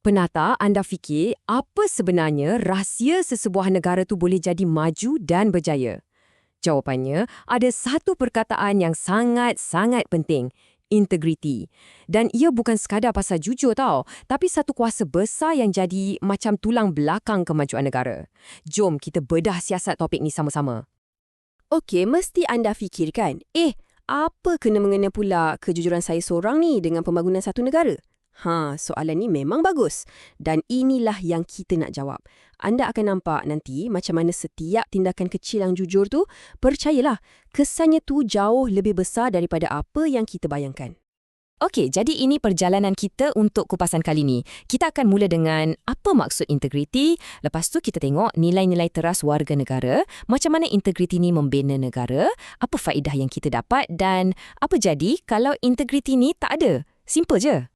Pernah tak anda fikir apa sebenarnya rahsia sesebuah negara tu boleh jadi maju dan berjaya? Jawapannya, ada satu perkataan yang sangat-sangat penting, integriti. Dan ia bukan sekadar pasal jujur tau, tapi satu kuasa besar yang jadi macam tulang belakang kemajuan negara. Jom kita bedah siasat topik ni sama-sama. Okey, mesti anda fikirkan, apa kena-mengena pula kejujuran saya seorang ni dengan pembangunan satu negara? Soalan ni memang bagus. Dan inilah yang kita nak jawab. Anda akan nampak nanti macam mana setiap tindakan kecil yang jujur tu, percayalah, kesannya tu jauh lebih besar daripada apa yang kita bayangkan. Okey, jadi ini perjalanan kita untuk kupasan kali ni. Kita akan mula dengan apa maksud integriti, lepas tu kita tengok nilai-nilai teras warga negara, macam mana integriti ni membina negara, apa faedah yang kita dapat dan apa jadi kalau integriti ni tak ada. Simple je.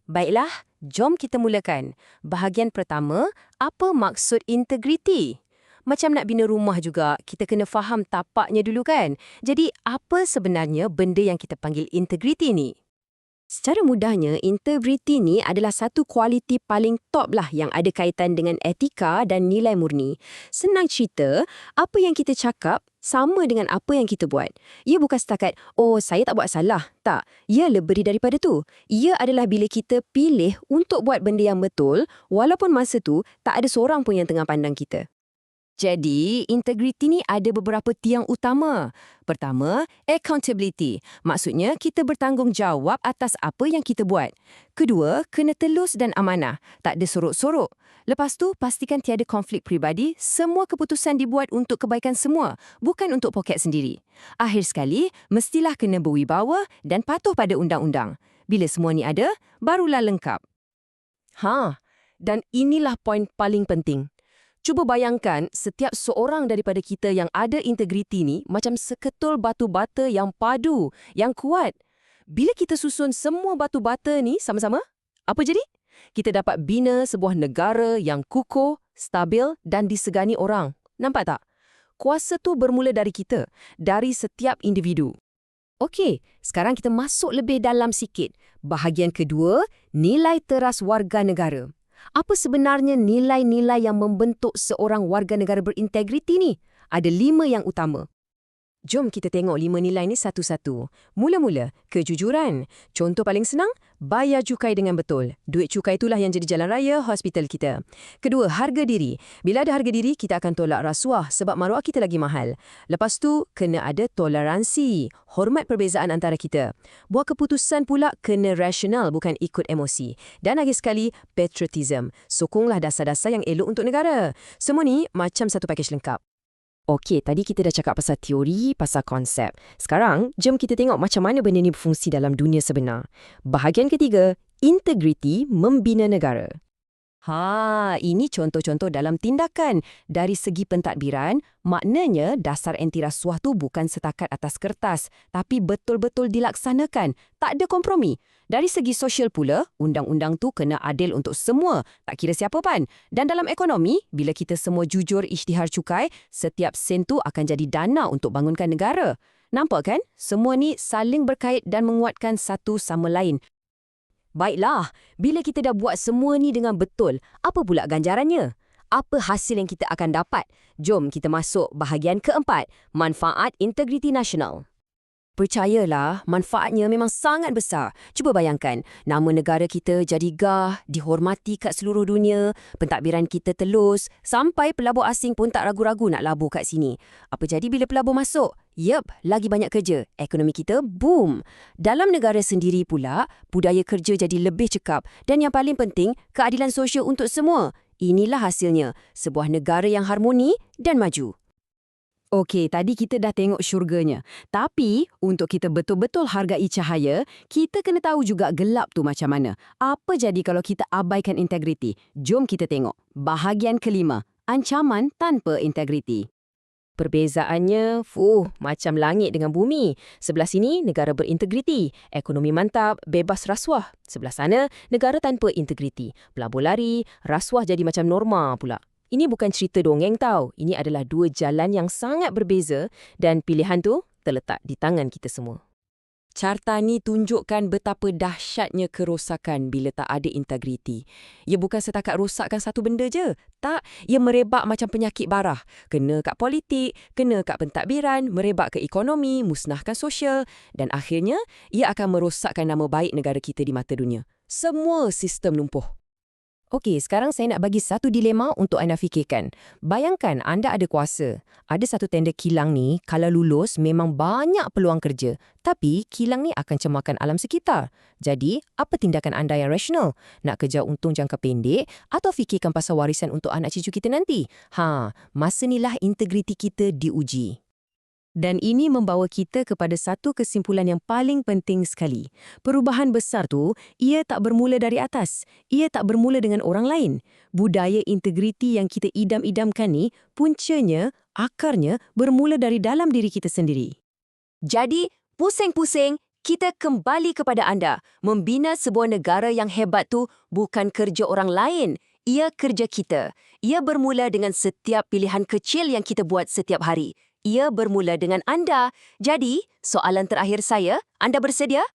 Baiklah, jom kita mulakan. Bahagian pertama, apa maksud integriti? Macam nak bina rumah juga, kita kena faham tapaknya dulu kan? Jadi, apa sebenarnya benda yang kita panggil integriti ni? Secara mudahnya, integriti ni adalah satu kualiti paling top lah yang ada kaitan dengan etika dan nilai murni. Senang cerita, apa yang kita cakap sama dengan apa yang kita buat. Ia bukan setakat, saya tak buat salah. Tak, ia lebih daripada tu. Ia adalah bila kita pilih untuk buat benda yang betul, walaupun masa tu tak ada seorang pun yang tengah pandang kita. Jadi, integriti ni ada beberapa tiang utama. Pertama, accountability. Maksudnya, kita bertanggungjawab atas apa yang kita buat. Kedua, kena telus dan amanah. Tak ada sorok-sorok. Lepas tu, pastikan tiada konflik peribadi. Semua keputusan dibuat untuk kebaikan semua, bukan untuk poket sendiri. Akhir sekali, mestilah kena berwibawa dan patuh pada undang-undang. Bila semua ni ada, barulah lengkap. Dan inilah poin paling penting. Cuba bayangkan setiap seorang daripada kita yang ada integriti ni macam seketul batu bata yang padu, yang kuat. Bila kita susun semua batu bata ni sama-sama, apa jadi? Kita dapat bina sebuah negara yang kukuh, stabil dan disegani orang. Nampak tak? Kuasa tu bermula dari kita, dari setiap individu. Okey, sekarang kita masuk lebih dalam sikit. Bahagian kedua, nilai teras warga negara. Apa sebenarnya nilai-nilai yang membentuk seorang warga negara berintegriti ni? Ada 5 yang utama. Jom kita tengok 5 nilai ni satu-satu. Mula-mula, kejujuran. Contoh paling senang, bayar cukai dengan betul. Duit cukai itulah yang jadi jalan raya hospital kita. Kedua, harga diri. Bila ada harga diri, kita akan tolak rasuah sebab maruah kita lagi mahal. Lepas tu, kena ada toleransi. Hormat perbezaan antara kita. Buat keputusan pula kena rasional, bukan ikut emosi. Dan lagi sekali, patriotism. Sokonglah dasar-dasar yang elok untuk negara. Semua ni macam satu pakej lengkap. Okey, tadi kita dah cakap pasal teori, pasal konsep. Sekarang, jom kita tengok macam mana benda ni berfungsi dalam dunia sebenar. Bahagian ketiga, integriti membina negara. Ini contoh-contoh dalam tindakan. Dari segi pentadbiran, maknanya dasar anti rasuah tu bukan setakat atas kertas, tapi betul-betul dilaksanakan. Tak ada kompromi. Dari segi sosial pula, undang-undang tu kena adil untuk semua, tak kira siapa pun. Dan dalam ekonomi, bila kita semua jujur isytihar cukai, setiap sen tu akan jadi dana untuk bangunkan negara. Nampak kan? Semua ni saling berkait dan menguatkan satu sama lain. Baiklah, bila kita dah buat semua ni dengan betul, apa pula ganjarannya? Apa hasil yang kita akan dapat? Jom kita masuk bahagian keempat, manfaat integriti nasional. Percayalah, manfaatnya memang sangat besar. Cuba bayangkan, nama negara kita jadi gah, dihormati kat seluruh dunia, pentadbiran kita telus, sampai pelabur asing pun tak ragu-ragu nak labur kat sini. Apa jadi bila pelabur masuk? Lagi banyak kerja. Ekonomi kita boom. Dalam negara sendiri pula, budaya kerja jadi lebih cekap. Dan yang paling penting, keadilan sosial untuk semua. Inilah hasilnya, sebuah negara yang harmoni dan maju. Okey, tadi kita dah tengok syurganya. Tapi, untuk kita betul-betul hargai cahaya, kita kena tahu juga gelap tu macam mana. Apa jadi kalau kita abaikan integriti? Jom kita tengok. Bahagian kelima, ancaman tanpa integriti. Perbezaannya, macam langit dengan bumi. Sebelah sini, negara berintegriti. Ekonomi mantap, bebas rasuah. Sebelah sana, negara tanpa integriti. Pelabur lari, rasuah jadi macam norma pula. Ini bukan cerita dongeng tau. Ini adalah dua jalan yang sangat berbeza dan pilihan tu terletak di tangan kita semua. Carta ni tunjukkan betapa dahsyatnya kerosakan bila tak ada integriti. Ia bukan setakat rosakkan satu benda je. Tak, ia merebak macam penyakit barah. Kena kat politik, kena kat pentadbiran, merebak ke ekonomi, musnahkan sosial dan akhirnya ia akan merosakkan nama baik negara kita di mata dunia. Semua sistem lumpuh. Okey, sekarang saya nak bagi satu dilema untuk anda fikirkan. Bayangkan anda ada kuasa. Ada satu tender kilang ni, kalau lulus memang banyak peluang kerja. Tapi kilang ni akan cemarkan alam sekitar. Jadi, apa tindakan anda yang rasional? Nak kejar untung jangka pendek atau fikirkan pasal warisan untuk anak cucu kita nanti? Masa inilah integriti kita diuji. Dan ini membawa kita kepada satu kesimpulan yang paling penting sekali. Perubahan besar tu, ia tak bermula dari atas. Ia tak bermula dengan orang lain. Budaya integriti yang kita idam-idamkan ni, puncanya, akarnya bermula dari dalam diri kita sendiri. Jadi, pusing-pusing, kita kembali kepada anda. Membina sebuah negara yang hebat tu bukan kerja orang lain. Ia kerja kita. Ia bermula dengan setiap pilihan kecil yang kita buat setiap hari. Ia bermula dengan anda. Jadi, soalan terakhir saya, anda bersedia?